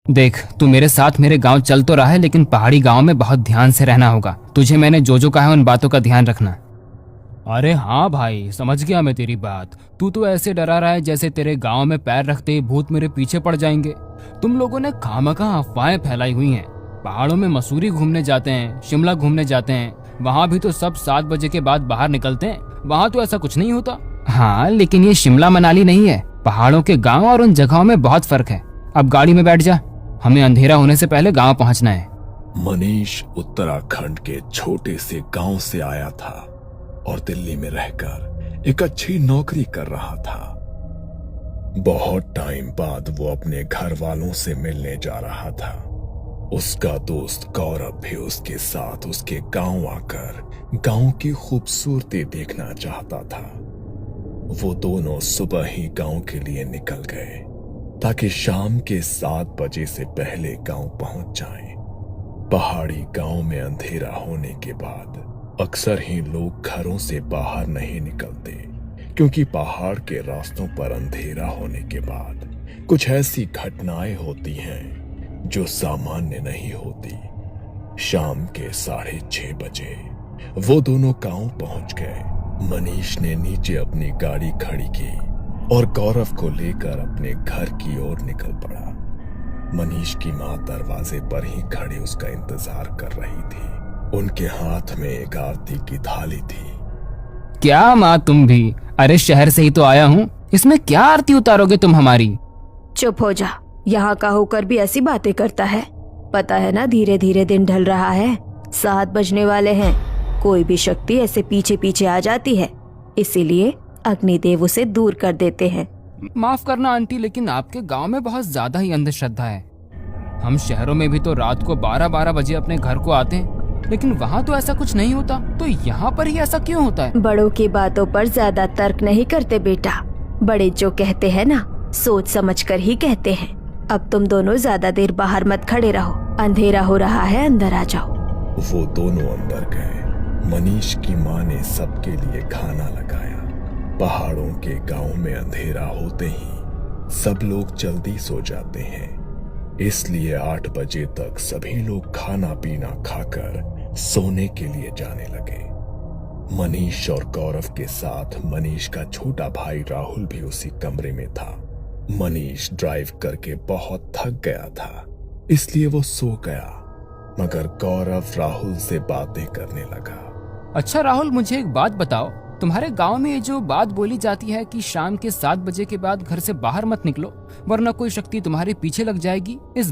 देख, तू मेरे साथ मेरे गांव चल तो रहा है, लेकिन पहाड़ी गांव में बहुत ध्यान से रहना होगा। तुझे मैंने जो जो कहा है उन बातों का ध्यान रखना। अरे हाँ भाई, समझ गया मैं तेरी बात। तू तो ऐसे डरा रहा है जैसे तेरे गांव में पैर रखते ही भूत मेरे पीछे पड़ जाएंगे। तुम लोगों ने खामखा अफवाहें फैलाई हुई हैं। पहाड़ों में मसूरी घूमने जाते हैं, शिमला घूमने जाते हैं, वहाँ भी तो सब 7 बजे के बाद बाहर निकलते हैं। वहाँ तो ऐसा कुछ नहीं होता। हाँ, लेकिन ये शिमला मनाली नहीं है। पहाड़ों के गाँव और उन जगहों में बहुत फर्क है। अब गाड़ी में बैठ जा, हमें अंधेरा होने से पहले गांव पहुंचना है। मनीष उत्तराखंड के छोटे से गांव से आया था और दिल्ली में रहकर एक अच्छी नौकरी कर रहा था। बहुत टाइम बाद वो अपने घर वालों से मिलने जा रहा था। उसका दोस्त गौरव भी उसके साथ उसके गांव आकर गांव की खूबसूरती देखना चाहता था। वो दोनों सुबह ही गांव के लिए निकल गए ताकि शाम के 7 बजे से पहले गांव पहुंच जाएं। पहाड़ी गांव में अंधेरा होने के बाद अक्सर ही लोग घरों से बाहर नहीं निकलते, क्योंकि पहाड़ के रास्तों पर अंधेरा होने के बाद कुछ ऐसी घटनाएं होती हैं जो सामान्य नहीं होती। शाम के 6:30 बजे वो दोनों गांव पहुंच गए। मनीष ने नीचे अपनी गाड़ी खड़ी की और गौरव को लेकर अपने घर की ओर निकल पड़ा। मनीष की मां दरवाजे पर ही खड़ी उसका इंतजार कर रही थी। उनके हाथ में एक आरती की थाली थी। क्या माँ, तुम भी? अरे शहर से ही तो आया हूँ, इसमें क्या आरती उतारोगे तुम हमारी? चुप हो जा, यहाँ का होकर भी ऐसी बातें करता है। पता है ना, धीरे धीरे दिन ढल रहा है, 7 बजने वाले हैं। कोई भी शक्ति ऐसे पीछे पीछे आ जाती है, इसीलिए अग्निदेव उसे दूर कर देते हैं। माफ करना आंटी, लेकिन आपके गांव में बहुत ज्यादा ही अंधश्रद्धा है। हम शहरों में भी तो रात को 12-12 बजे अपने घर को आते हैं, लेकिन वहाँ तो ऐसा कुछ नहीं होता। तो यहाँ पर ही ऐसा क्यों होता है? बड़ों की बातों पर ज्यादा तर्क नहीं करते बेटा। बड़े जो कहते हैं ना, सोच समझ कर ही कहते हैं। अब तुम दोनों ज्यादा देर बाहर मत खड़े रहो, अंधेरा हो रहा है, अंदर आ जाओ। वो दोनों अंदर गए। मनीष की माँ ने सबके लिए खाना लगाया। पहाड़ों के गांव में अंधेरा होते ही सब लोग जल्दी सो जाते हैं, इसलिए 8 बजे तक सभी लोग खाना पीना खाकर सोने के लिए जाने लगे। मनीष और गौरव के साथ मनीष का छोटा भाई राहुल भी उसी कमरे में था। मनीष ड्राइव करके बहुत थक गया था, इसलिए वो सो गया, मगर गौरव राहुल से बातें करने लगा। अच्छा राहुल, मुझे एक बात बताओ, तुम्हारे गांव में ये जो बात बोली जाती है कि शाम के 7 बजे के बाद घर से बाहर मत निकलो वरना कोई शक्ति तुम्हारे पीछे लग जाएगी, इस